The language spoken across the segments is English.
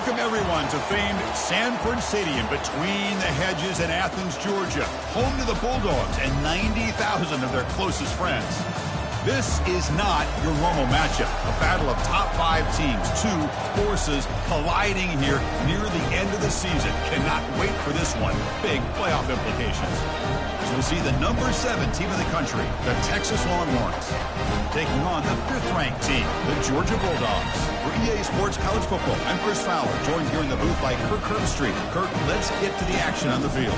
Welcome, everyone, to famed Sanford Stadium between the hedges in Athens, Georgia, home to the Bulldogs and 90,000 of their closest friends. This is not your normal matchup, a battle of top 5 teams, 2 forces colliding here near the end of the season. Cannot wait for this one. Big playoff implications. So we'll see the number 7 team in the country, the Texas Longhorns, taking on the 5th-ranked team, the Georgia Bulldogs. For EA Sports College Football, I'm Chris Fowler, joined here in the booth by Kirk Herbstreit. Kirk, let's get to the action on the field.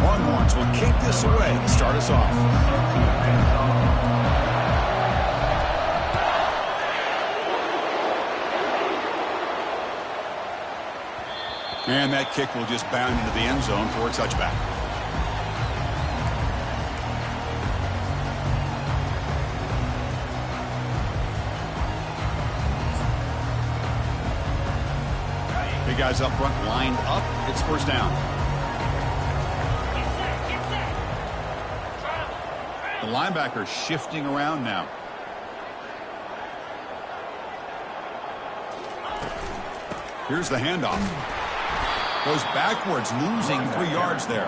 Longhorns will kick this away to start us off. And that kick will just bound into the end zone for a touchback. Big guys up front lined up. It's first down. The linebacker shifting around now. Here's the handoff. Goes backwards, losing 3 yards there.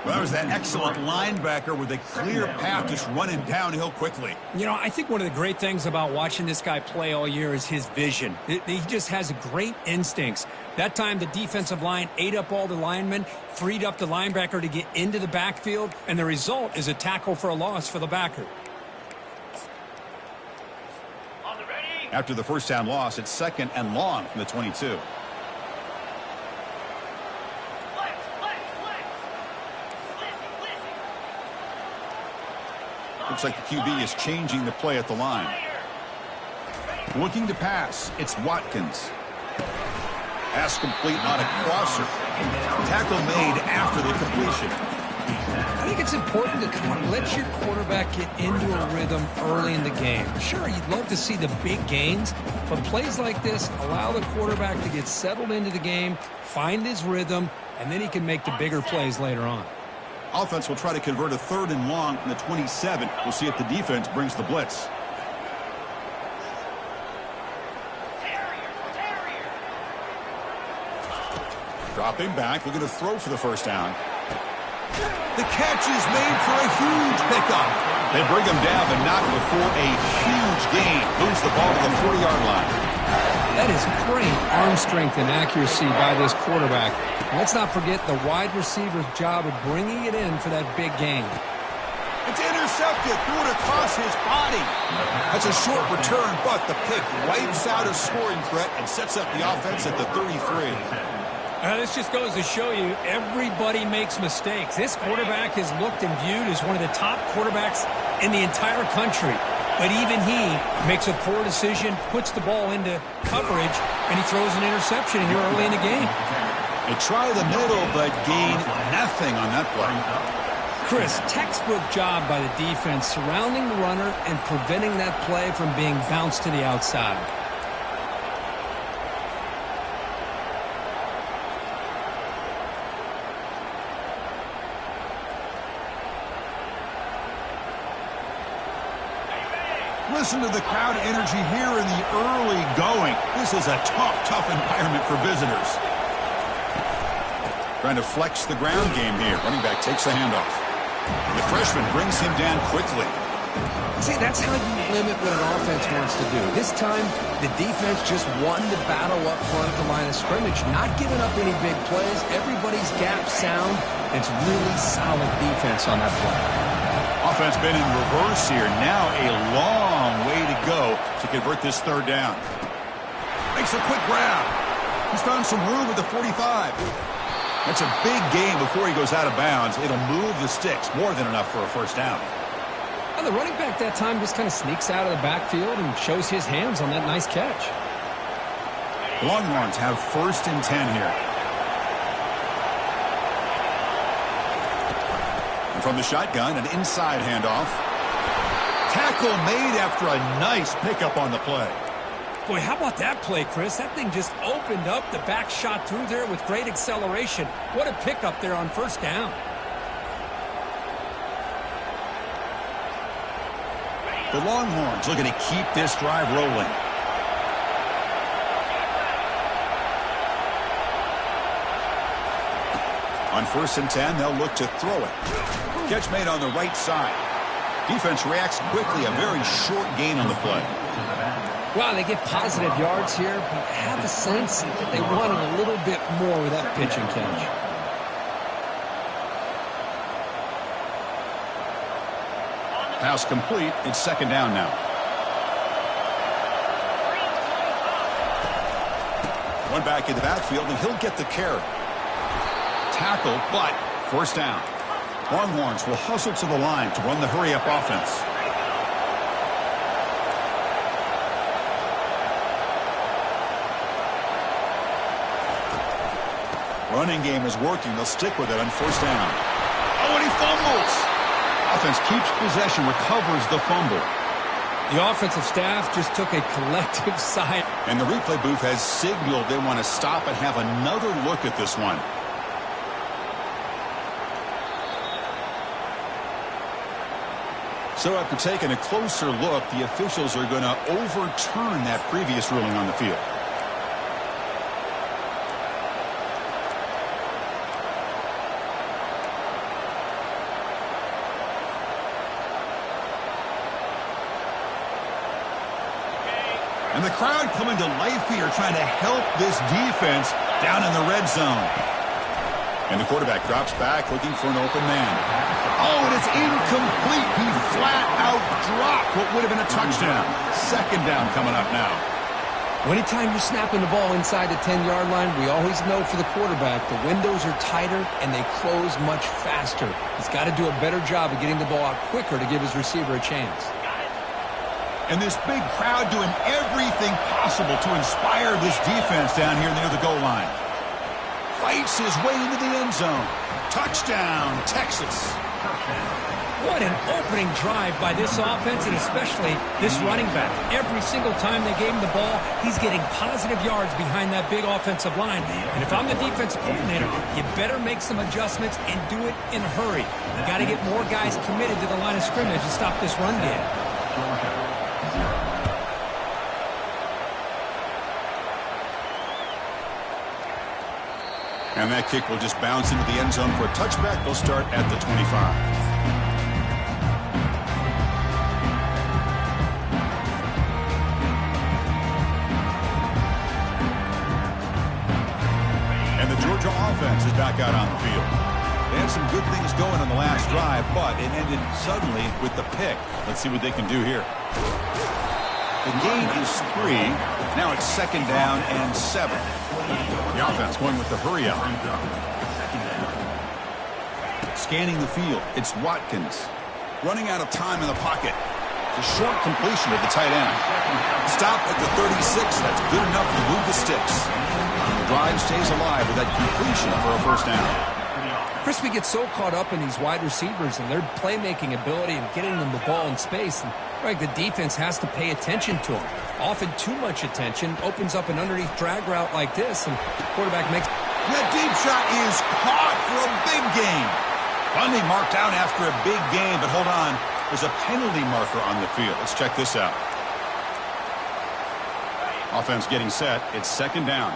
Well, that was that excellent linebacker with a clear path just running downhill quickly. You know, I think one of the great things about watching this guy play all year is his vision. He just has great instincts. That time, the defensive line ate up all the linemen, freed up the linebacker to get into the backfield, and the result is a tackle for a loss for the backer. After the first down loss, it's 2nd and long from the 22. Looks like the QB is changing the play at the line. Looking to pass, it's Watkins. Pass complete on a crosser. Tackle made after the completion. I think it's important to kind of let your quarterback get into a rhythm early in the game. Sure, you'd love to see the big gains, but plays like this allow the quarterback to get settled into the game, find his rhythm, and then he can make the bigger plays later on. Offense will try to convert a 3rd and long from the 27. We'll see if the defense brings the blitz. Dropping back, looking to throw for the first down. The catch is made for a huge pickup. They bring him down, but not before a huge gain. Moves the ball to the 40-yard line. That is great arm strength and accuracy by this quarterback. Let's not forget the wide receiver's job of bringing it in for that big gain. It's intercepted, threw it across his body. That's a short return, but the pick wipes out a scoring threat and sets up the offense at the 33. This just goes to show you everybody makes mistakes. This quarterback is looked and viewed as one of the top quarterbacks in the entire country. But even he makes a poor decision, puts the ball into coverage, and he throws an interception here early in the game. They try the middle, but gain nothing on that play. Chris, textbook job by the defense surrounding the runner and preventing that play from being bounced to the outside. Listen to the crowd energy here in the early going. This is a tough environment for visitors. Trying to flex the ground game here. Running back takes the handoff. The freshman brings him down quickly. See, that's how you limit what an offense wants to do. This time, the defense just won the battle up front at the line of scrimmage, not giving up any big plays. Everybody's gap sound. It's really solid defense on that play. Offense been in reverse here. Now a long way to go to convert this 3rd down. Makes a quick grab. He's found some room at the 45. That's a big gain before he goes out of bounds. It'll move the sticks. More than enough for a first down. And the running back that time just kind of sneaks out of the backfield and shows his hands on that nice catch. Longhorns have 1st and 10 here. From the shotgun, an inside handoff. Tackle made after a nice pickup on the play. Boy, how about that play, Chris? That thing just opened up. The back shot through there with great acceleration. What a pickup there on first down. The Longhorns looking to keep this drive rolling. On 1st and 10, they'll look to throw it. Catch made on the right side. Defense reacts quickly. A very short gain on the play. Wow, they get positive yards here, but I have a sense that they wanted a little bit more with that pitch and catch. Pass complete. It's 2nd down now. One back in the backfield, and he'll get the carry. Tackle, but 1st down. Longhorns will hustle to the line to run the hurry-up offense. Running game is working. They'll stick with it on 1st down. Oh, and he fumbles. Offense keeps possession, recovers the fumble. The offensive staff just took a collective sigh. And the replay booth has signaled they want to stop and have another look at this one. So after taking a closer look, the officials are going to overturn that previous ruling on the field. And the crowd coming to life here, trying to help this defense down in the red zone. And the quarterback drops back, looking for an open man. Oh, and it's incomplete. He flat out dropped what would have been a touchdown. 2nd down coming up now. Anytime you're snapping the ball inside the 10-yard line, we always know for the quarterback, the windows are tighter and they close much faster. He's got to do a better job of getting the ball out quicker to give his receiver a chance. And this big crowd doing everything possible to inspire this defense down here near the goal line. Fights his way into the end zone. Touchdown, Texas. What an opening drive by this offense, and especially this running back. Every single time they gave him the ball, he's getting positive yards behind that big offensive line. And if I'm the defensive coordinator, you better make some adjustments and do it in a hurry. You got to get more guys committed to the line of scrimmage to stop this run game. And that kick will just bounce into the end zone for a touchback. They'll start at the 25. And the Georgia offense is back out on the field. They had some good things going on the last drive, but it ended suddenly with the pick. Let's see what they can do here. The gain is 3. Now it's 2nd down and 7. The offense going with the hurry-up. Scanning the field. It's Watkins. Running out of time in the pocket. It's a short completion at the tight end. Stop at the 36. That's good enough to move the sticks. The drive stays alive with that completion for a 1st down. Chris, we get so caught up in these wide receivers and their playmaking ability and getting them the ball in space. And right, the defense has to pay attention to them. Often too much attention opens up an underneath drag route like this, and the quarterback makes... That deep shot is caught for a big gain. Finally marked out after a big gain, but hold on. There's a penalty marker on the field. Let's check this out. Offense getting set. It's 2nd down.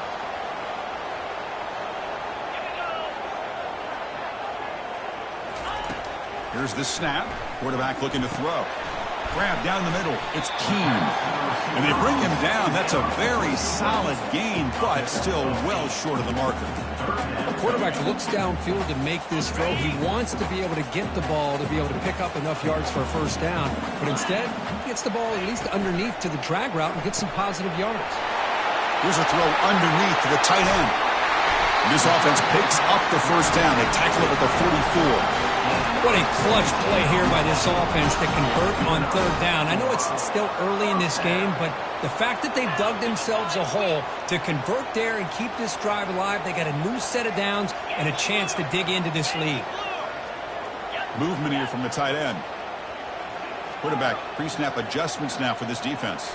Here's the snap. Quarterback looking to throw. Grab down the middle. It's Keene. And they bring him down. That's a very solid gain, but still well short of the marker. The quarterback looks downfield to make this throw. He wants to be able to get the ball to be able to pick up enough yards for a 1st down. But instead, he gets the ball at least underneath to the drag route and gets some positive yards. Here's a throw underneath to the tight end. And this offense picks up the 1st down. They tackle it at the 44. What a clutch play here by this offense to convert on 3rd down. I know it's still early in this game, but the fact that they've dug themselves a hole to convert there and keep this drive alive, they got a new set of downs and a chance to dig into this lead. Movement here from the tight end. Quarterback pre-snap adjustments now for this defense.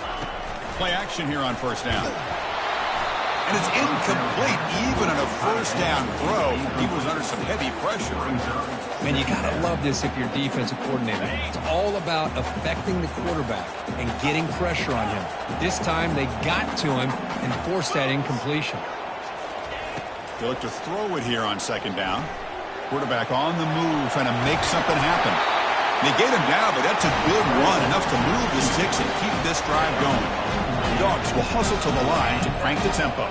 Play action here on first down. And it's incomplete. Even on a first down throw, he was under some heavy pressure. Man, you got to love this if you're defensive coordinator. It's all about affecting the quarterback and getting pressure on him. This time, they got to him and forced that incompletion. They look to throw it here on second down. Quarterback on the move, trying to make something happen. They get him down, but that's a good run, enough to move the sticks and keep this drive going. The Dogs will hustle to the line to crank the tempo.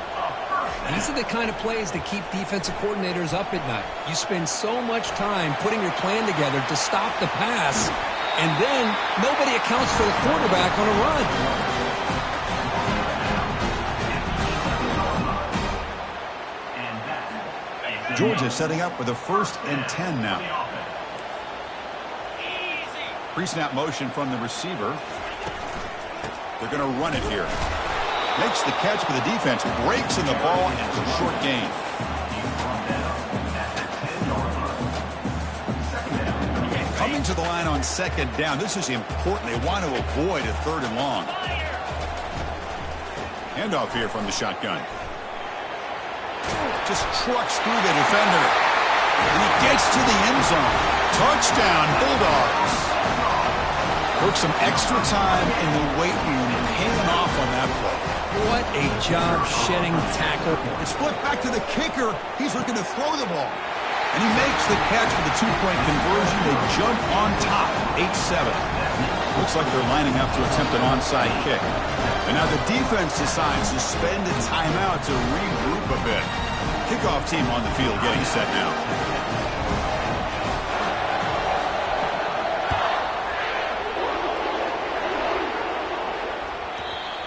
These are the kind of plays that keep defensive coordinators up at night. You spend so much time putting your plan together to stop the pass, and then nobody accounts for the quarterback on a run. Georgia setting up with a 1st and 10 now. Pre-snap motion from the receiver. They're going to run it here. Makes the catch for the defense. Breaks in the ball and it's a short gain. Coming to the line on second down. This is important. They want to avoid a 3rd and long. Handoff here from the shotgun. Just trucks through the defender. And he gets to the end zone. Touchdown, Bulldogs. Took some extra time in the weight room and hanging off on that play. What a job shedding tackle. It's flipped back to the kicker. He's looking to throw the ball. And he makes the catch for the 2-point conversion. They jump on top, 8-7. Looks like they're lining up to attempt an onside kick. And now the defense decides to spend a timeout to regroup a bit. Kickoff team on the field getting set now.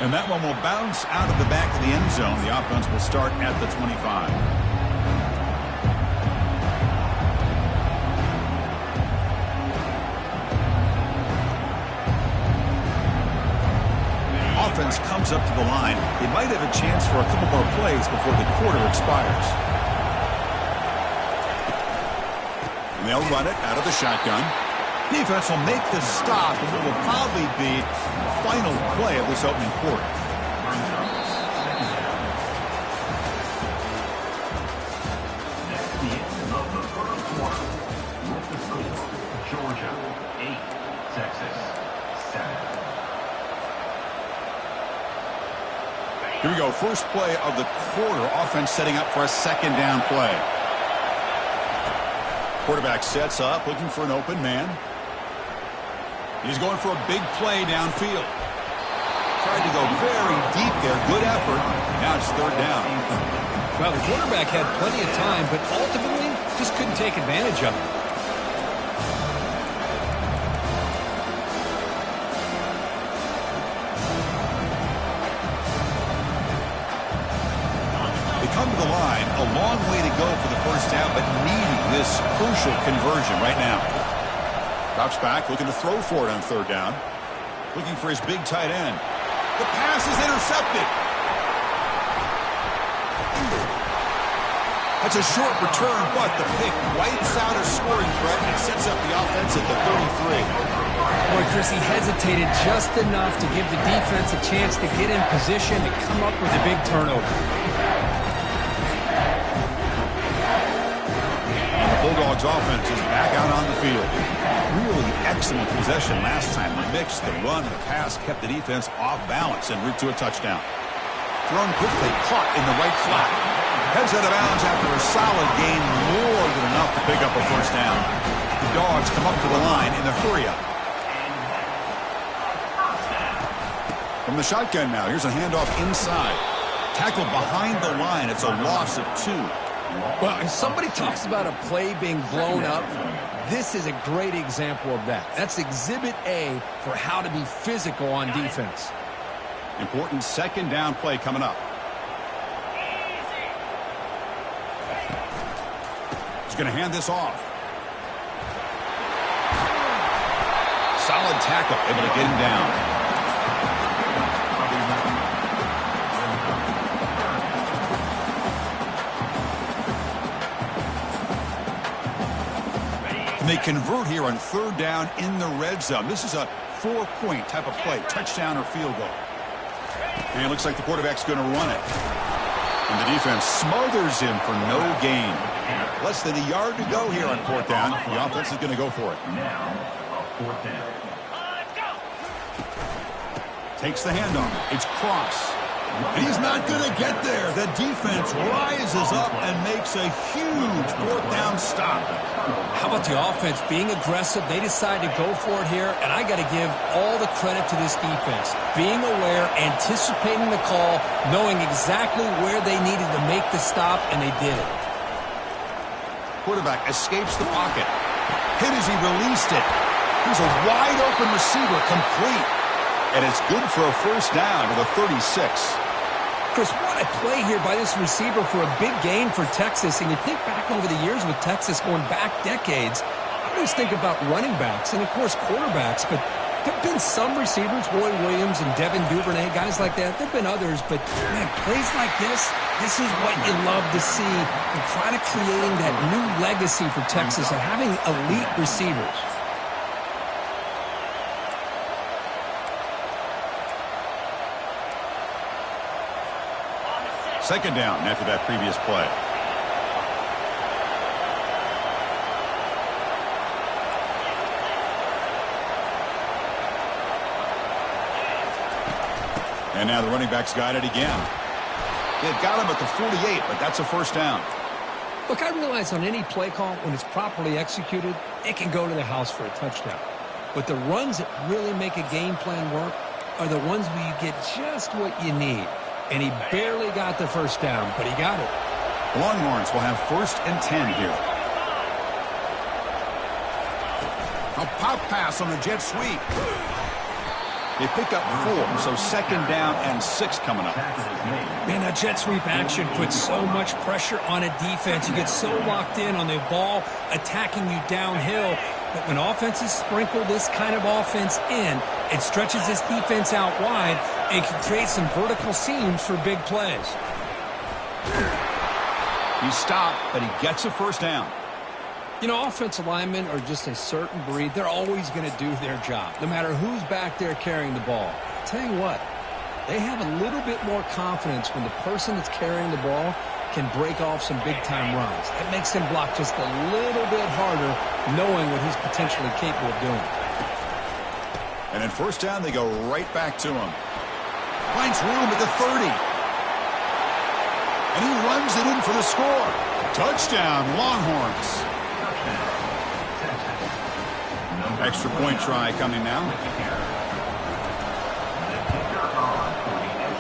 And that one will bounce out of the back of the end zone. The offense will start at the 25. Offense comes up to the line. They might have a chance for a couple more plays before the quarter expires. And they'll run it out of the shotgun. Defense will make the stop, and it will probably be the final play of this opening quarter. Georgia 8, Texas 7. Here we go. First play of the quarter. Offense setting up for a second down play. Quarterback sets up, looking for an open man. He's going for a big play downfield. Tried to go very deep there. Good effort. Now it's 3rd down. Well, the quarterback had plenty of time, but ultimately just couldn't take advantage of it. They come to the line. A long way to go for the first down, but needing this crucial conversion right now. Drops back, looking to throw for it on 3rd down. Looking for his big tight end. The pass is intercepted. That's a short return, but the pick wipes out a scoring threat and sets up the offense at the 33. Boy, Chris, he hesitated just enough to give the defense a chance to get in position and come up with a big turnover. Bulldogs offense is back out on the field. Really excellent possession last time. The mix, the run, the pass kept the defense off balance en route to a touchdown. Thrown quickly, caught in the right flat. Heads out of bounds after a solid gain, more than enough to pick up a first down. The Dogs come up to the line in the hurry-up. From the shotgun now, here's a handoff inside. Tackled behind the line. It's a loss of 2. Well, if somebody talks about a play being blown up, this is a great example of that. That's Exhibit A for how to be physical on defense. Important second down play coming up. He's going to hand this off. Solid tackle, able to get him down. And they convert here on 3rd down in the red zone. This is a 4-point type of play, touchdown or field goal. And it looks like the quarterback's going to run it. And the defense smothers him for no gain. Less than a yard to go here on 4th down. The offense is going to go for it. Now, a 4th down. Takes the handoff. It's Cross. And he's not going to get there. The defense rises up and makes a huge 4th down stop. How about the offense being aggressive? They decide to go for it here, and I got to give all the credit to this defense. Being aware, anticipating the call, knowing exactly where they needed to make the stop, and they did it. Quarterback escapes the pocket. Hit as he released it. He's a wide-open receiver, complete. And it's good for a 1st down to the 36. Chris, what a play here by this receiver for a big gain for Texas. And you think back over the years with Texas going back decades, I always think about running backs and, of course, quarterbacks. But there have been some receivers, Roy Williams and Devin Duvernay, guys like that. There have been others. But, man, plays like this is what you love to see. And kind of creating that new legacy for Texas of having elite receivers. Second down after that previous play. And now the running back's got it again. They've got him at the 48, but that's a 1st down. Look, I realize on any play call, when it's properly executed, it can go to the house for a touchdown. But the runs that really make a game plan work are the ones where you get just what you need. And he barely got the 1st down, but he got it. Longhorns will have 1st and 10 here. A pop pass on the jet sweep. They pick up 4, so 2nd down and 6 coming up. Man, that jet sweep action puts so much pressure on a defense. You get so locked in on the ball attacking you downhill. But when offenses sprinkle this kind of offense in, it stretches this defense out wide and can create some vertical seams for big plays. He stopped, but he gets a 1st down. You know, offensive linemen are just a certain breed. They're always going to do their job, no matter who's back there carrying the ball. I'll tell you what, they have a little bit more confidence when the person that's carrying the ball can break off some big-time runs. That makes him block just a little bit harder, knowing what he's potentially capable of doing. And in 1st down, they go right back to him. Finds room at the 30. And he runs it in for the score. Touchdown, Longhorns. Extra point try coming now.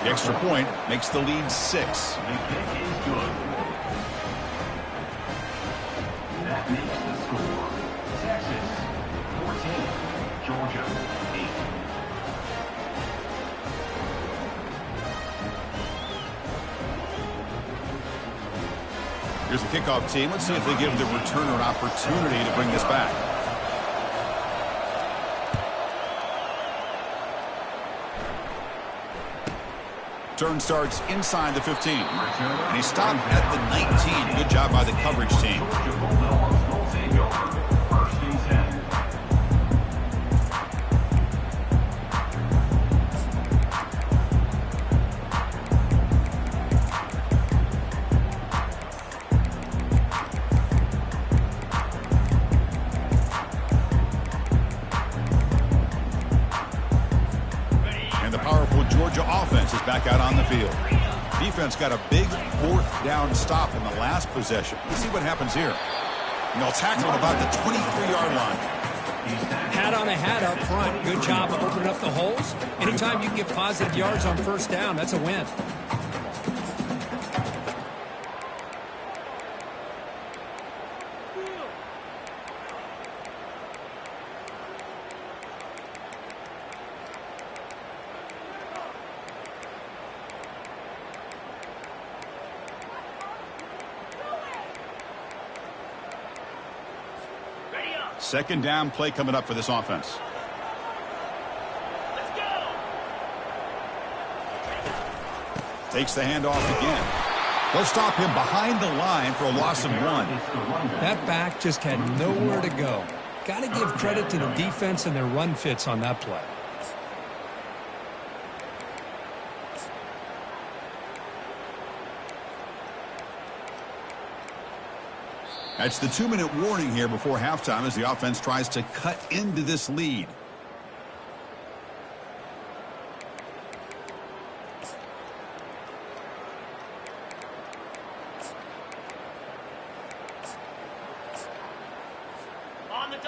The extra point makes the lead 6. That makes the score. Texas 14, Georgia 8. Here's the kickoff team. Let's see if they give the returner an opportunity to bring this back. Turn starts inside the 15. And he stopped at the 19. Good job by the coverage team. Offense is back out on the field. Defense got a big 4th down stop in the last possession. Let's see what happens here. And they'll tackle him about the 23-yard line. Hat on a hat up front. Good job of opening up the holes. Anytime you can get positive yards on 1st down, that's a win. Second down play coming up for this offense. Let's go. Takes the handoff again. They'll stop him behind the line for a loss of 1. That back just had nowhere to go. Got to give credit to the defense and their run fits on that play. That's the 2-minute warning here before halftime as the offense tries to cut into this lead.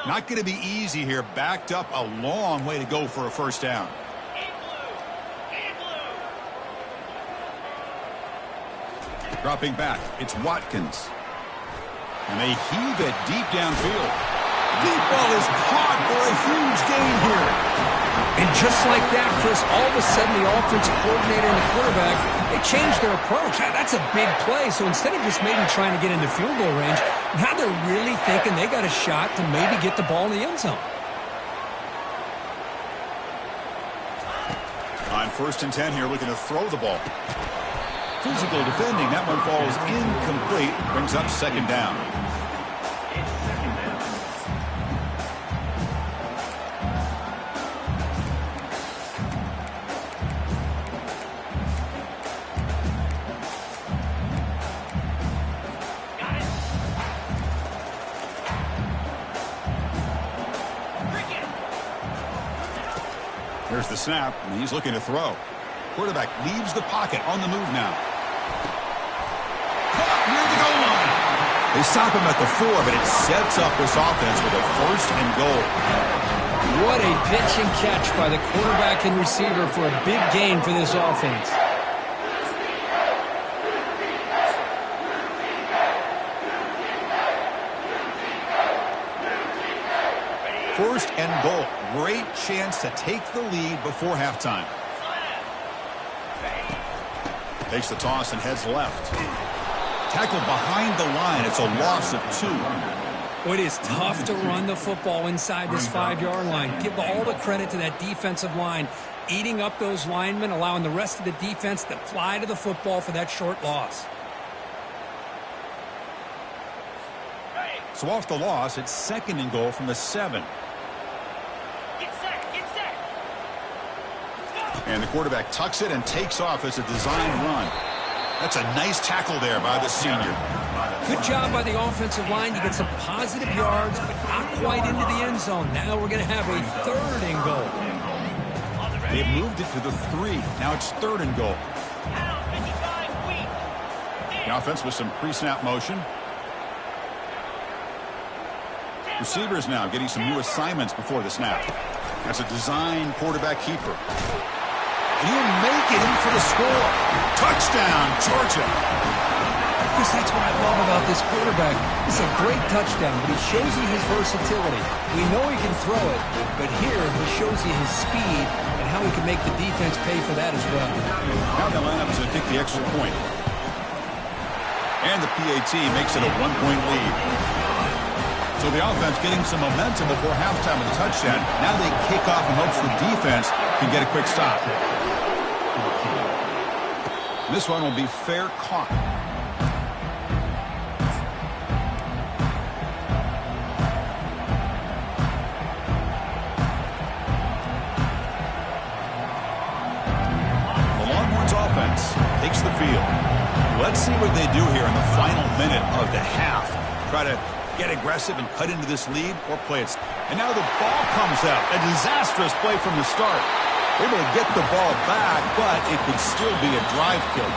Not going to be easy here. Backed up a long way to go for a first down. Dropping back, it's Watkins. And they heave it deep downfield. Deep ball is caught for a huge gain here. And just like that, Chris, all of a sudden the offensive coordinator and the quarterback, they changed their approach. That's a big play. So instead of just maybe trying to get into field goal range, now they're really thinking they got a shot to maybe get the ball in the end zone. On 1st and 10 here, looking to throw the ball. Physical defending. That one falls incomplete. Brings up 2nd down. Here's the snap, and he's looking to throw. Quarterback leaves the pocket on the move now. Caught near the goal line. They stop him at the 4, but it sets up this offense with a 1st and goal. What a pitch and catch by the quarterback and receiver for a big gain for this offense. 1st and goal. Great chance to take the lead before halftime. Takes the toss and heads left. Tackled behind the line. It's a loss of 2. Well, it is tough to run the football inside this 5-yard line. Give all the credit to that defensive line, eating up those linemen, allowing the rest of the defense to fly to the football for that short loss. So off the loss, it's 2nd and goal from the 7. And the quarterback tucks it and takes off as a design run. That's a nice tackle there by the senior. Good job by the offensive line. You get some positive yards, but not quite into the end zone. Now we're going to have a 3rd and goal. They've moved it to the 3. Now it's 3rd and goal. The offense with some pre-snap motion. Receivers now getting some new assignments before the snap. That's a design quarterback keeper. And he'll make it in for the score. Touchdown, Georgia. Chris, that's what I love about this quarterback. It's a great touchdown, but he shows you his versatility. We know he can throw it, but here he shows you his speed and how he can make the defense pay for that as well. Now they line up to kick the extra point. And the PAT makes it a 1-point lead. So the offense getting some momentum before halftime with a touchdown. Now they kick off in hopes the defense can get a quick stop. This one will be fair caught. The Longhorns offense takes the field. Let's see what they do here in the final minute of the half. Try to get aggressive and cut into this lead or play it. And now the ball comes out. A disastrous play from the start. Able to get the ball back, but it could still be a drive killer.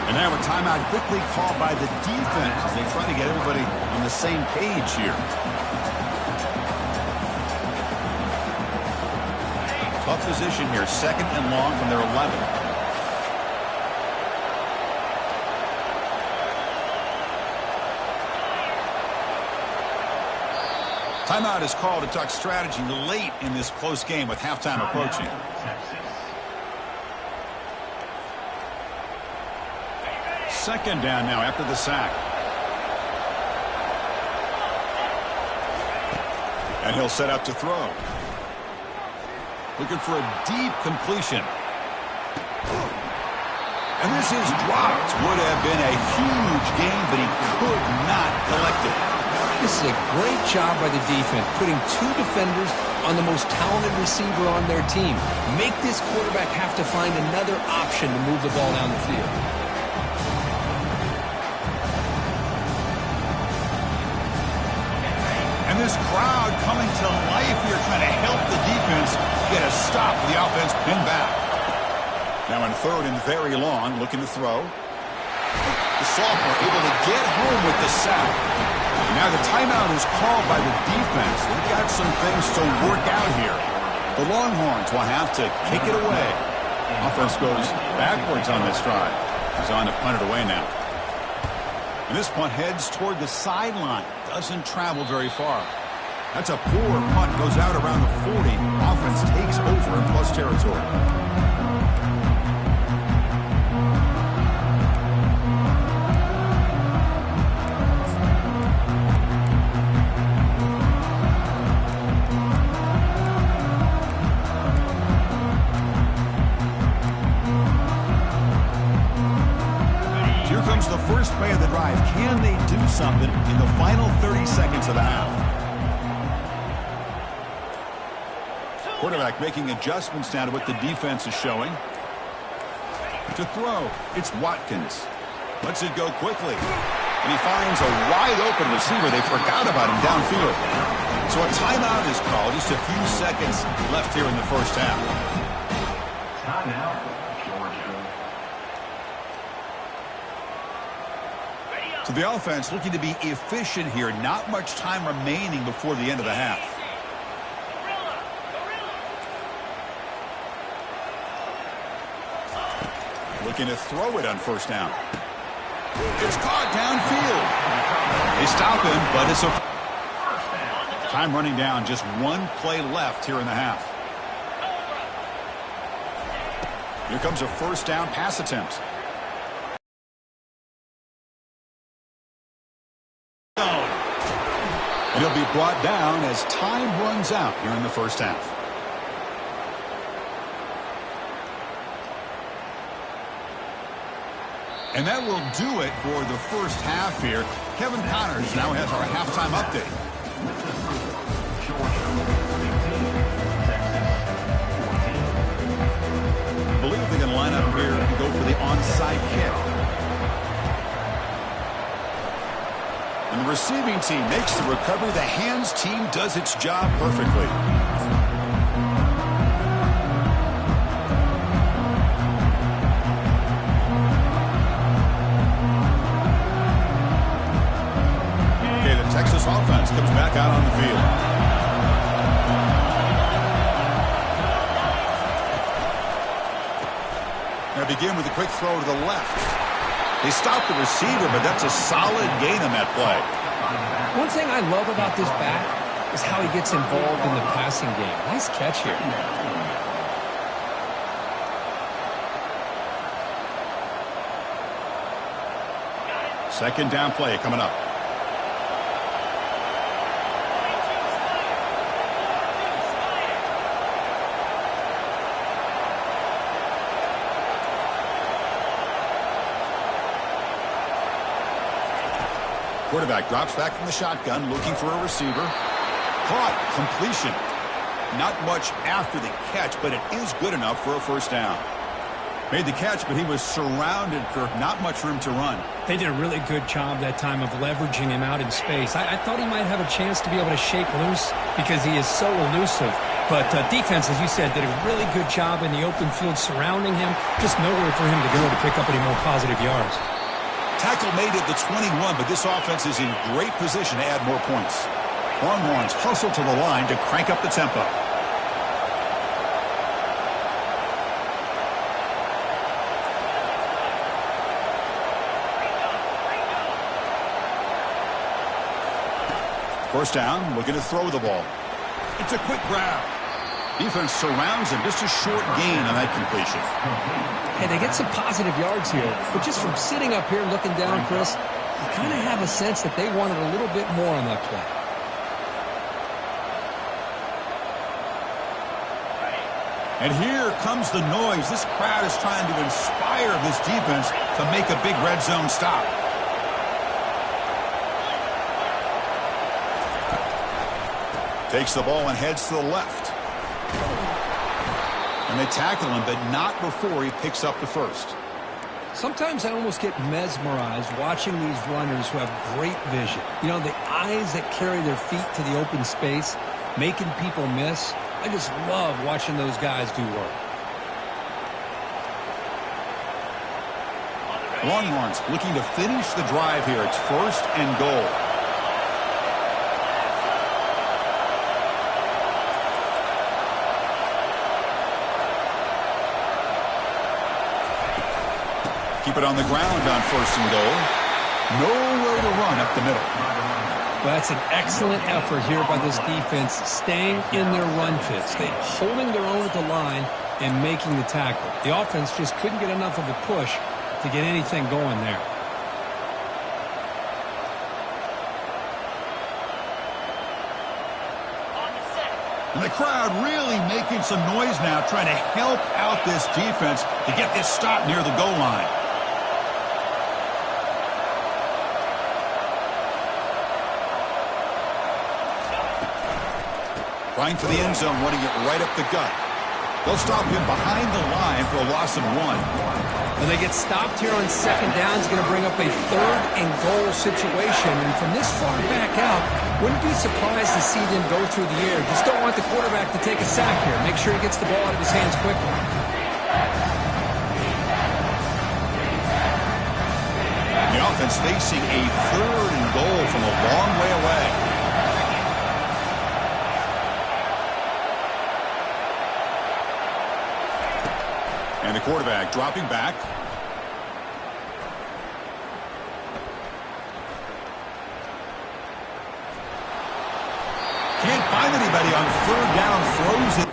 And now a timeout quickly called by the defense as they try to get everybody on the same page here. Tough position here. 2nd and long from their 11. Timeout is called to talk strategy late in this close game with halftime approaching. Second down now after the sack. And he'll set up to throw. Looking for a deep completion. And this is dropped. Would have been a huge gain, but he could not collect it. This is a great job by the defense, putting 2 defenders on the most talented receiver on their team. Make this quarterback have to find another option to move the ball down the field. And this crowd coming to life here, trying to help the defense get a stop with the offense pinned back. Now in third and very long, looking to throw. The sophomore able to get home with the sack. Now the timeout is called by the defense. They've got some things to work out here. The Longhorns will have to kick it away. Offense goes backwards on this drive. He's on to punt it away now. And this punt heads toward the sideline. Doesn't travel very far. That's a poor punt. Goes out around the 40. Offense takes over in plus territory. The first play of the drive. Can they do something in the final 30 seconds of the half? Quarterback making adjustments now to what the defense is showing. To throw, it's Watkins. Lets it go quickly. And he finds a wide open receiver. They forgot about him downfield. So a timeout is called. Just a few seconds left here in the first half. Timeout, Georgia. So the offense looking to be efficient here. Not much time remaining before the end of the half. Looking to throw it on first down. It's caught downfield. They stop him, but it's a time running down. Just one play left here in the half. Here comes a first down pass attempt. And he'll be brought down as time runs out here in the first half. And that will do it for the first half here. Kevin Connors now has our halftime update. I believe they're going to line up here and go for the onside kick. And the receiving team makes the recovery. The hands team does its job perfectly. Okay, the Texas offense comes back out on the field. Now begin with a quick throw to the left. They stopped the receiver, but that's a solid gain on that play. One thing I love about this back is how he gets involved in the passing game. Nice catch here. Second down play coming up. Quarterback drops back from the shotgun, looking for a receiver. Caught, completion. Not much after the catch, but it is good enough for a first down. Made the catch, but he was surrounded, Kirk. Not much room to run. They did a really good job that time of leveraging him out in space. I thought he might have a chance to be able to shake loose because he is so elusive. But defense, as you said, did a really good job in the open field surrounding him. Just nowhere for him to go to pick up any more positive yards. Tackle made at the 21, but this offense is in great position to add more points. Longhorns hustle to the line to crank up the tempo. First down, looking to throw the ball. It's a quick grab. Defense surrounds him. Just a short gain on that completion. Hey, they get some positive yards here, but just from sitting up here looking down, Chris, you kind of have a sense that they wanted a little bit more on that play. And here comes the noise. This crowd is trying to inspire this defense to make a big red zone stop. Takes the ball and heads to the left. And they tackle him, but not before he picks up the first. Sometimes I almost get mesmerized watching these runners who have great vision. You know, the eyes that carry their feet to the open space, making people miss. I just love watching those guys do work. Longhorns looking to finish the drive here. It's 1st and goal. Keep it on the ground on 1st and goal. Nowhere to run up the middle. Well, that's an excellent effort here by this defense, staying in their run fits. They're holding their own at the line and making the tackle. The offense just couldn't get enough of a push to get anything going there. And the crowd really making some noise now, trying to help out this defense to get this stop near the goal line. Trying for the end zone, running it right up the gut. They'll stop him behind the line for a loss of 1. When they get stopped here on 2nd down, it's going to bring up a 3rd and goal situation. And from this far back out, wouldn't be surprised to see them go through the air. Just don't want the quarterback to take a sack here. Make sure he gets the ball out of his hands quickly. The offense facing a 3rd and goal from a long way away. And the quarterback dropping back. Can't find anybody on 3rd down, throws it.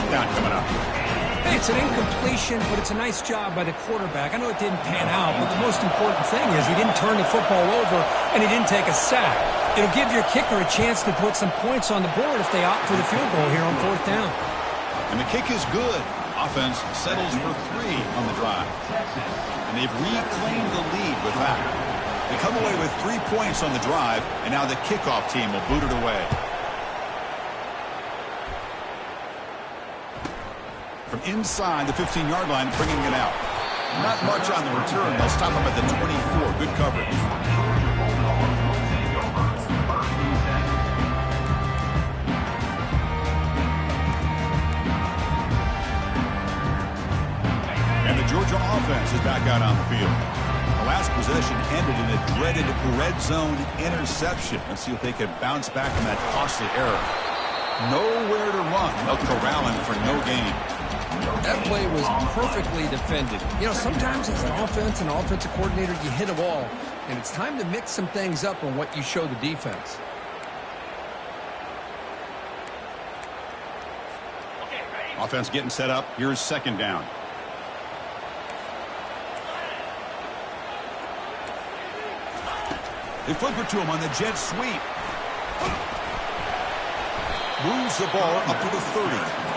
Coming up. Hey, it's an incompletion, but it's a nice job by the quarterback. I know it didn't pan out, but the most important thing is he didn't turn the football over and he didn't take a sack. It'll give your kicker a chance to put some points on the board if they opt for the field goal here on 4th down. And the kick is good. Offense settles for 3 on the drive. And they've reclaimed the lead with that. They come away with 3 points on the drive, and now the kickoff team will boot it away. From inside the 15-yard line, bringing it out. Not much on the return. They'll stop him at the 24. Good coverage. And the Georgia offense is back out on the field. The last possession ended in a dreaded red zone interception. Let's see if they can bounce back from that costly error. Nowhere to run. They'll corral him for no gain. That play was perfectly defended. You know, sometimes as an offense and offensive coordinator, you hit a wall, and it's time to mix some things up on what you show the defense. Offense getting set up. Here's 2nd down. They flip it to him on the jet sweep. Moves the ball up to the 30.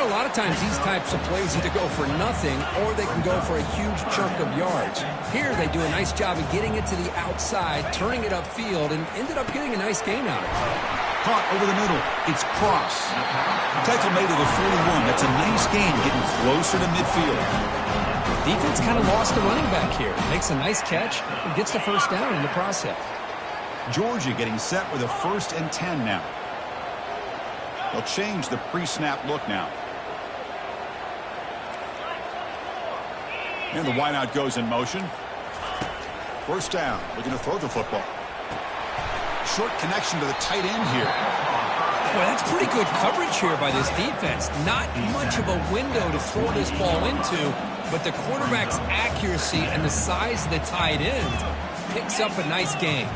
A lot of times these types of plays either go for nothing or they can go for a huge chunk of yards. Here they do a nice job of getting it to the outside, turning it upfield, and ended up getting a nice gain out of it. Caught over the middle. It's Cross. Tackle made to the 41. That's a nice gain, getting closer to midfield. Defense kind of lost the running back here. Makes a nice catch and gets the 1st down in the process. Georgia getting set with a 1st and 10 now. They'll change the pre-snap look now. And the wideout goes in motion. First down, looking to throw the football. Short connection to the tight end here. Well, that's pretty good coverage here by this defense. Not much of a window to throw this ball into, but the quarterback's accuracy and the size of the tight end picks up a nice gain.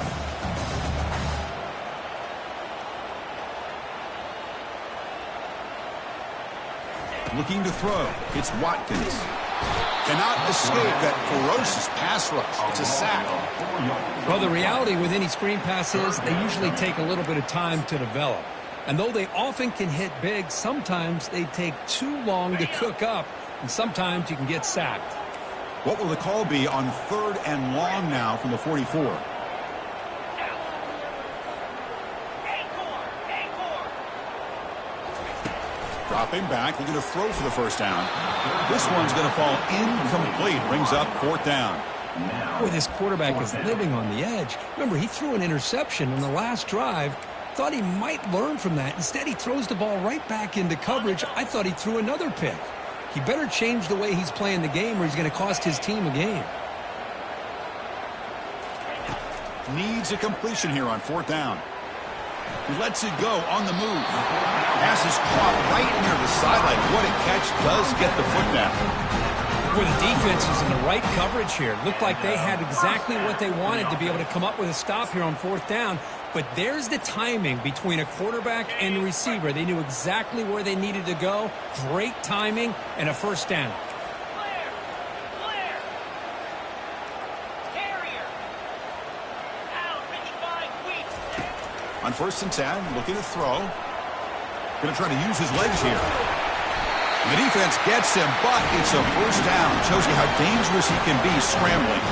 Looking to throw. It's Watkins. Cannot escape that ferocious pass rush. It's a sack. Well, the reality with any screen pass is they usually take a little bit of time to develop. And though they often can hit big, sometimes they take too long to cook up, and sometimes you can get sacked. What will the call be on 3rd and long now from the 44? Dropping back, looking to throw for the first down. This one's going to fall incomplete. Brings up 4th down. Boy, this quarterback is living on the edge. Remember, he threw an interception on the last drive. Thought he might learn from that. Instead, he throws the ball right back into coverage. I thought he threw another pick. He better change the way he's playing the game or he's going to cost his team a game. Needs a completion here on 4th down. He lets it go on the move. Pass is caught right near the sideline. What a catch. Does get the foot down. Well, the defense is in the right coverage here. Looked like they had exactly what they wanted to be able to come up with a stop here on 4th down. But there's the timing between a quarterback and the receiver. They knew exactly where they needed to go. Great timing and a first down. On 1st and 10, looking to throw. Going to try to use his legs here. The defense gets him, but it's a first down. Shows you how dangerous he can be scrambling.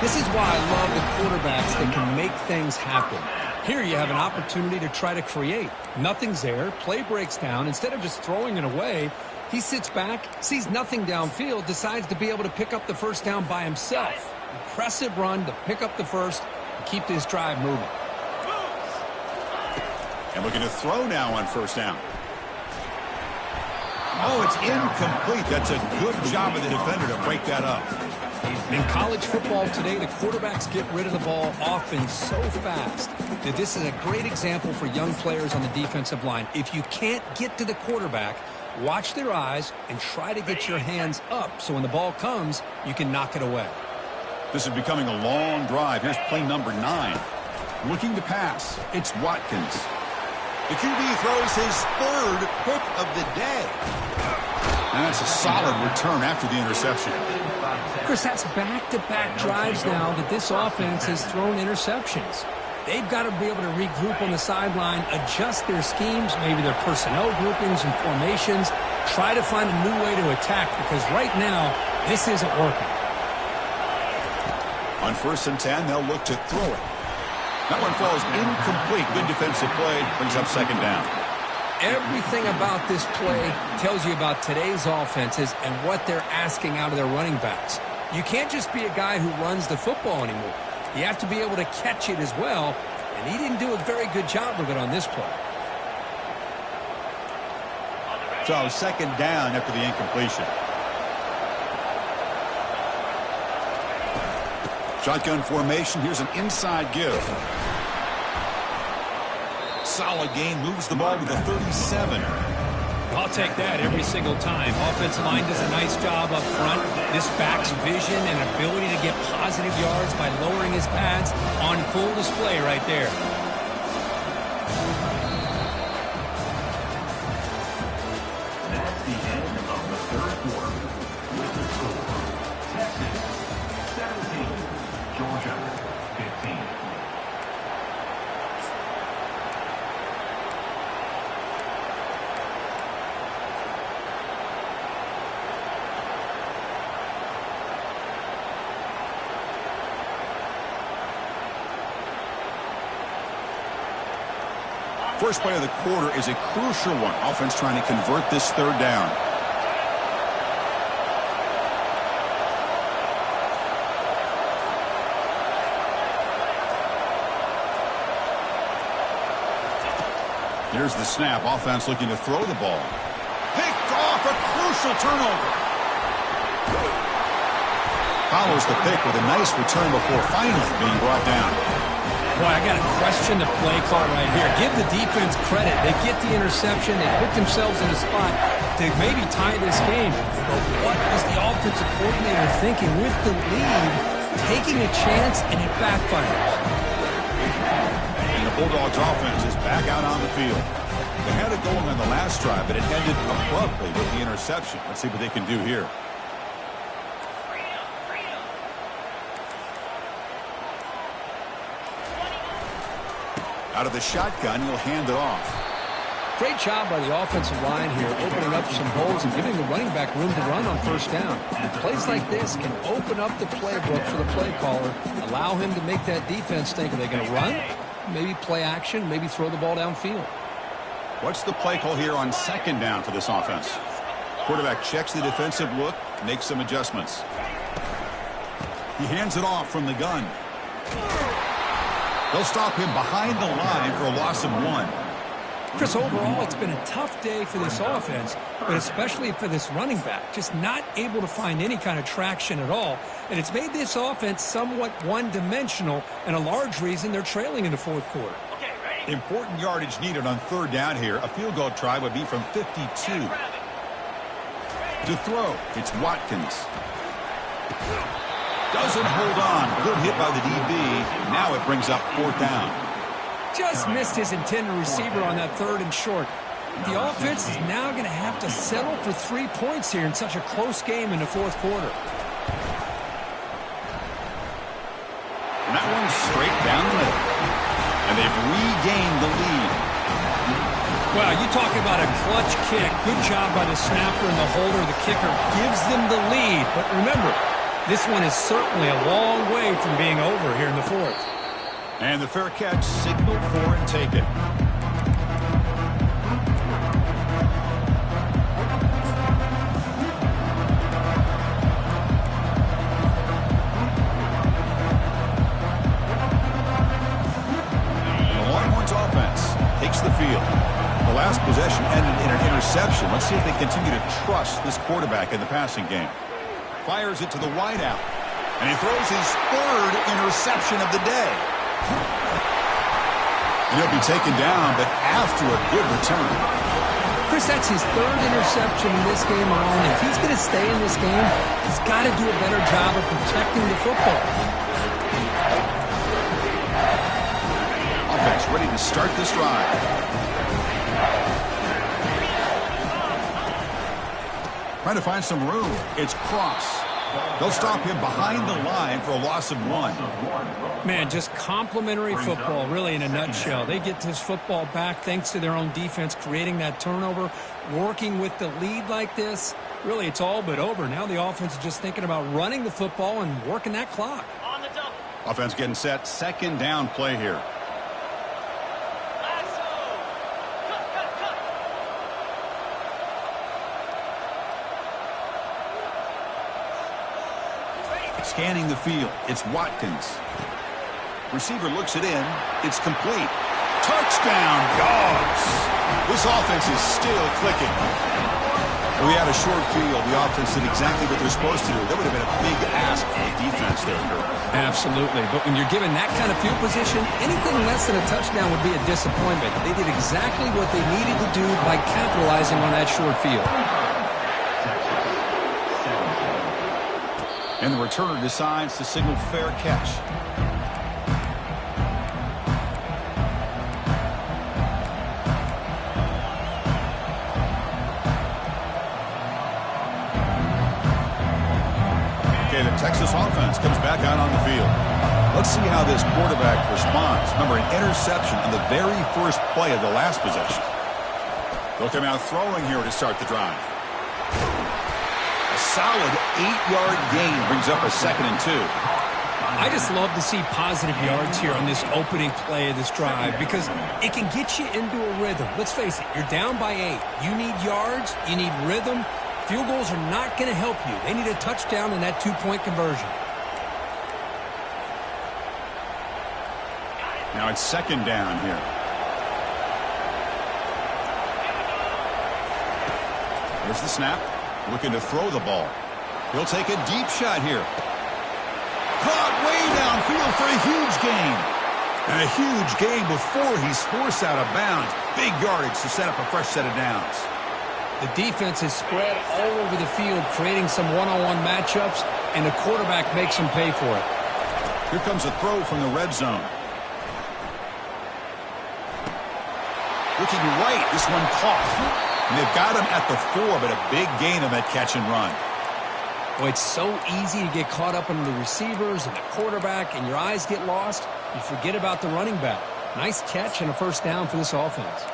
This is why I love the quarterbacks that can make things happen. Here you have an opportunity to try to create. Nothing's there. Play breaks down. Instead of just throwing it away, he sits back, sees nothing downfield, decides to be able to pick up the first down by himself. Impressive run to pick up the first and keep this drive moving. And looking to throw now on 1st down. Oh, it's incomplete. That's a good job of the defender to break that up. In college football today, the quarterbacks get rid of the ball often so fast that this is a great example for young players on the defensive line. If you can't get to the quarterback, watch their eyes and try to get your hands up so when the ball comes, you can knock it away. This is becoming a long drive. Here's play number 9. Looking to pass. It's Watkins. The QB throws his 3rd pick of the day. And that's a solid return after the interception. Chris, that's back-to-back drives now that this offense has thrown interceptions. They've got to be able to regroup on the sideline, adjust their schemes, maybe their personnel groupings and formations, try to find a new way to attack because right now, this isn't working. On 1st and 10, they'll look to throw it. That one falls incomplete. Good defensive play. Brings up 2nd down. Everything about this play tells you about today's offenses and what they're asking out of their running backs. You can't just be a guy who runs the football anymore. You have to be able to catch it as well, and he didn't do a very good job of it on this play. So 2nd down after the incompletion. Shotgun formation. Here's an inside give. Solid gain. Moves the ball to the 37. I'll take that every single time. Offensive line does a nice job up front. This back's vision and ability to get positive yards by lowering his pads on full display right there. That's the end of the 3rd quarter. With the score, Texas 17, Georgia 15. First play of the quarter is a crucial one. Offense trying to convert this 3rd down. Here's the snap. Offense looking to throw the ball. Picked off, a crucial turnover. Follows the pick with a nice return before finally being brought down. Boy, I got to question the play call right here. Give the defense credit. They get the interception. They put themselves in a spot to maybe tie this game. But what was the offensive coordinator thinking with the lead, taking a chance, and it backfires? And the Bulldogs offense is back out on the field. They had it going on the last drive, but it ended abruptly with the interception. Let's see what they can do here. Out of the shotgun, he'll hand it off. Great job by the offensive line here, opening up some holes and giving the running back room to run on first down. Plays like this can open up the playbook for the play caller, allow him to make that defense think, are they going to run? Maybe play action, maybe throw the ball downfield. What's the play call here on second down for this offense? Quarterback checks the defensive look, makes some adjustments. He hands it off from the gun. They'll stop him behind the line for a loss of 1. Chris, overall, it's been a tough day for this offense, but especially for this running back. Just not able to find any kind of traction at all. And it's made this offense somewhat one-dimensional, and a large reason they're trailing in the fourth quarter. Important yardage needed on third down here. A field goal try would be from 52. To throw, it's Watkins. Doesn't hold on. Good hit by the DB. Now it brings up fourth down. Just missed his intended receiver on that third and short. The offense is now going to have to settle for 3 points here in such a close game in the fourth quarter. And that one's straight down the middle. And they've regained the lead. Well, you talk about a clutch kick. Good job by the snapper and the holder. The kicker gives them the lead. But remember, this one is certainly a long way from being over here in the fourth. And the fair catch signaled for and taken. The Longhorns offense takes the field. The last possession ended in an interception. Let's see if they continue to trust this quarterback in the passing game. Fires it to the wideout. And he throws his third interception of the day. He'll be taken down, but after a good return. Chris, that's his third interception in this game alone. If he's going to stay in this game, he's got to do a better job of protecting the football. Offense ready to start this drive. Trying to find some room. It's Cross. They'll stop him behind the line for a loss of 1. Man, just complimentary football, really, in a nutshell. They get this football back thanks to their own defense, creating that turnover, working with the lead like this. Really, it's all but over. Now the offense is just thinking about running the football and working that clock. Offense getting set. Second down play here. Scanning the field, it's Watkins. Receiver looks it in. It's complete. Touchdown, Dogs! This offense is still clicking. We had a short field. The offense did exactly what they're supposed to do. That would have been a big ask for the defense there, Kurt. Absolutely. But when you're given that kind of field position, anything less than a touchdown would be a disappointment. They did exactly what they needed to do by capitalizing on that short field. And the returner decides to signal fair catch. Okay, the Texas offense comes back out on the field. Let's see how this quarterback responds. Remember, an interception on the very first play of the last possession. They'll come out throwing here to start the drive. Solid 8-yard gain brings up a 2nd and 2. I just love to see positive yards here on this opening play of this drive because it can get you into a rhythm. Let's face it, you're down by 8. You need yards, you need rhythm. Field goals are not going to help you. They need a touchdown and that 2-point conversion. Now it's second down here. There's the snap. Looking to throw the ball. He'll take a deep shot here. Caught way downfield for a huge gain. And a huge gain before he's forced out of bounds. Big yardage to set up a fresh set of downs. The defense is spread all over the field, creating some one-on-one matchups, and the quarterback makes them pay for it. Here comes a throw from the red zone. Looking right, this one caught. And they've got him at the 4, but a big gain on that catch and run. Boy, it's so easy to get caught up in the receivers and the quarterback, and your eyes get lost. You forget about the running back. Nice catch and a first down for this offense.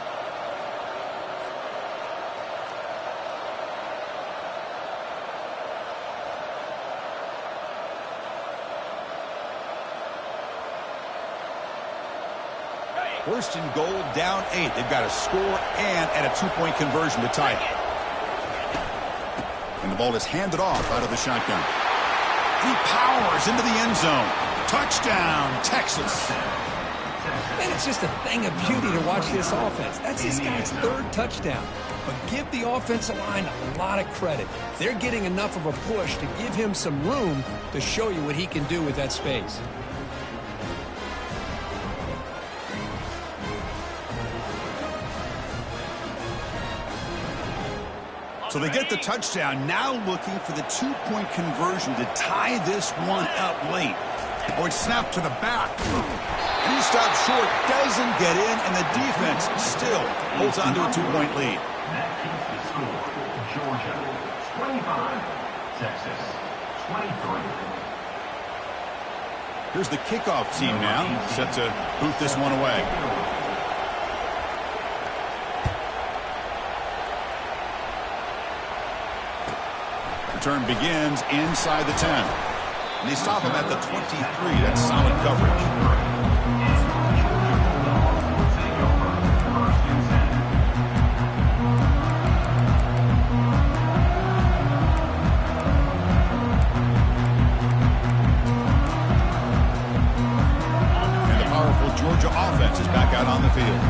First and goal, down 8. They've got a score and at a 2-point conversion to tie it. And the ball is handed off out of the shotgun. He powers into the end zone. Touchdown, Texas. Man, it's just a thing of beauty to watch this offense. That's this guy's 3rd touchdown. But give the offensive line a lot of credit. They're getting enough of a push to give him some room to show you what he can do with that space. So they get the touchdown, now looking for the 2-point conversion to tie this one up late. Oh, it's snapped to the back. And he stops short, doesn't get in, and the defense still holds on to a 2-point lead. That keeps the score. Georgia 25, Texas 23. Here's the kickoff team now, set to boot this one away. Return begins inside the 10. And they stop him at the 23. That's solid coverage. And the powerful Georgia offense is back out on the field.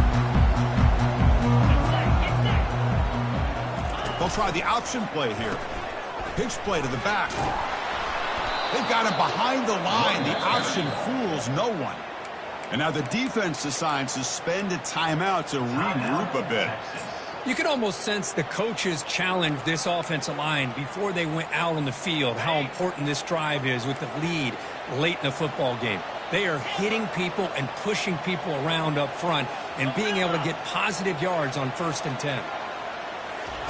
They'll try the option play here. Pitch play to the back. They've got him behind the line. The option fools no one. And now the defense decides to spend a timeout to regroup a bit. You can almost sense the coaches challenged this offensive line before they went out on the field, how important this drive is with the lead late in the football game. They are hitting people and pushing people around up front and being able to get positive yards on 1st and 10.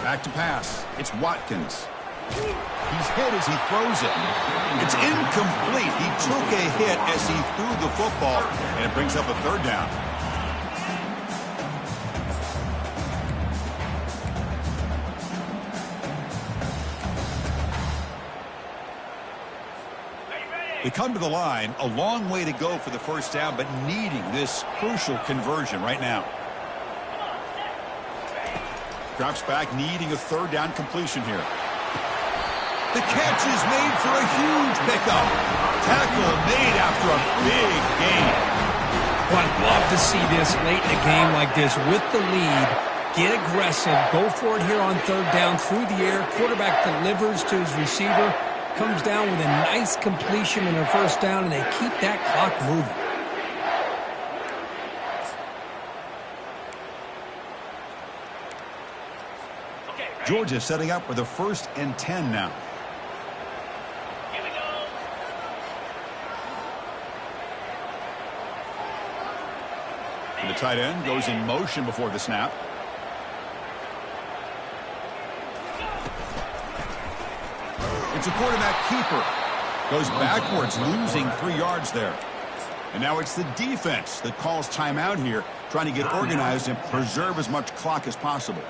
Back to pass. It's Watkins. He's hit as he throws it. It's incomplete. He took a hit as he threw the football, and it brings up a 3rd down. They come to the line, a long way to go for the first down, but needing this crucial conversion right now. Drops back, needing a 3rd down completion here. The catch is made for a huge pickup. Tackle made after a big gain. Well, I'd love to see this late in a game like this with the lead. Get aggressive. Go for it here on 3rd down through the air. Quarterback delivers to his receiver. Comes down with a nice completion and a 1st down, and they keep that clock moving. Georgia setting up with a 1st and 10 now. And the tight end goes in motion before the snap. It's a quarterback keeper. Goes backwards, losing 3 yards there. And now it's the defense that calls timeout here, trying to get organized and preserve as much clock as possible.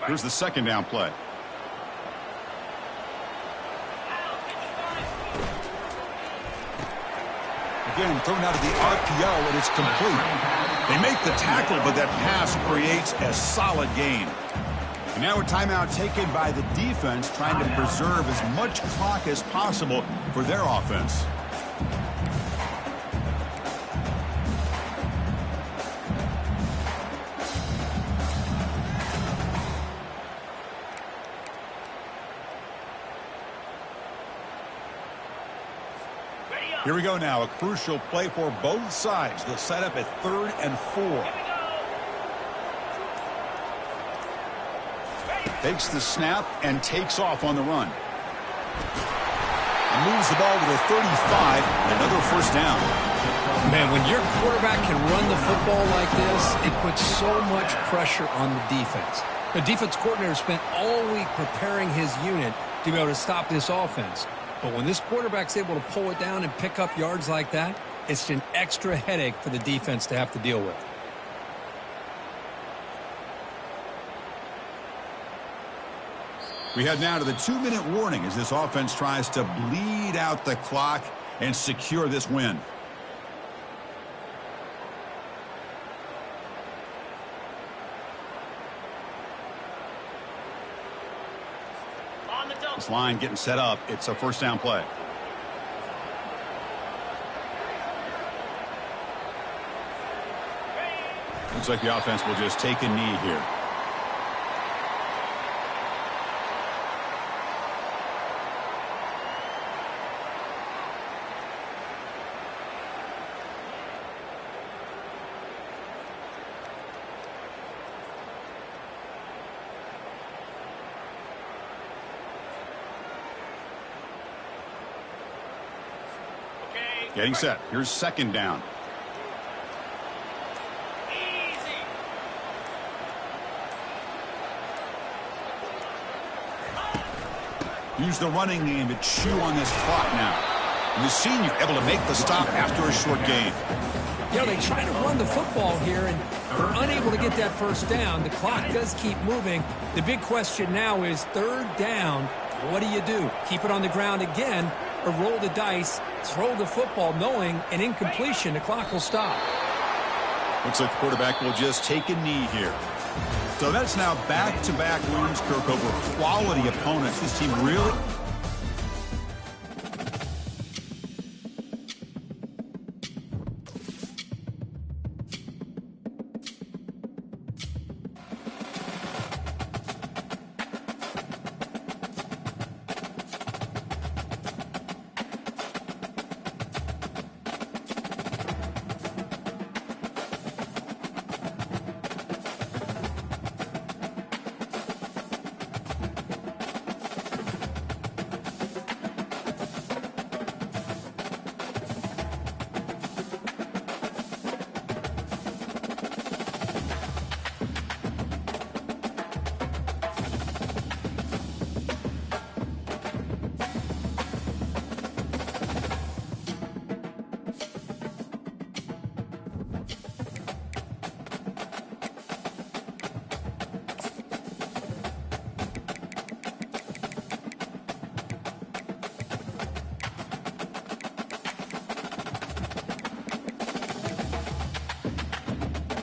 Here's the 2nd down play. Again, thrown out of the RPO, and it's complete. They make the tackle, but that pass creates a solid gain. And now a timeout taken by the defense, trying to preserve as much clock as possible for their offense. Here we go now. A crucial play for both sides. They'll set up at 3rd and 4. Takes the snap and takes off on the run. And moves the ball to the 35. Another first down. Man, when your quarterback can run the football like this, it puts so much pressure on the defense. The defense coordinator spent all week preparing his unit to be able to stop this offense. But when this quarterback's able to pull it down and pick up yards like that, it's an extra headache for the defense to have to deal with. We head now to the 2-minute warning as this offense tries to bleed out the clock and secure this win. This line getting set up. It's a first down play. Looks like the offense will just take a knee here. Getting set. Here's 2nd down. Use the running game to chew on this clock now. And the senior able to make the stop after a short gain. You know, they try to run the football here, and they're unable to get that first down. The clock does keep moving. The big question now is 3rd down. What do? Keep it on the ground again, or roll the dice, throw the football, knowing an incompletion, the clock will stop. Looks like the quarterback will just take a knee here. So that's now back-to-back wins, Kirk, over quality opponents. This team really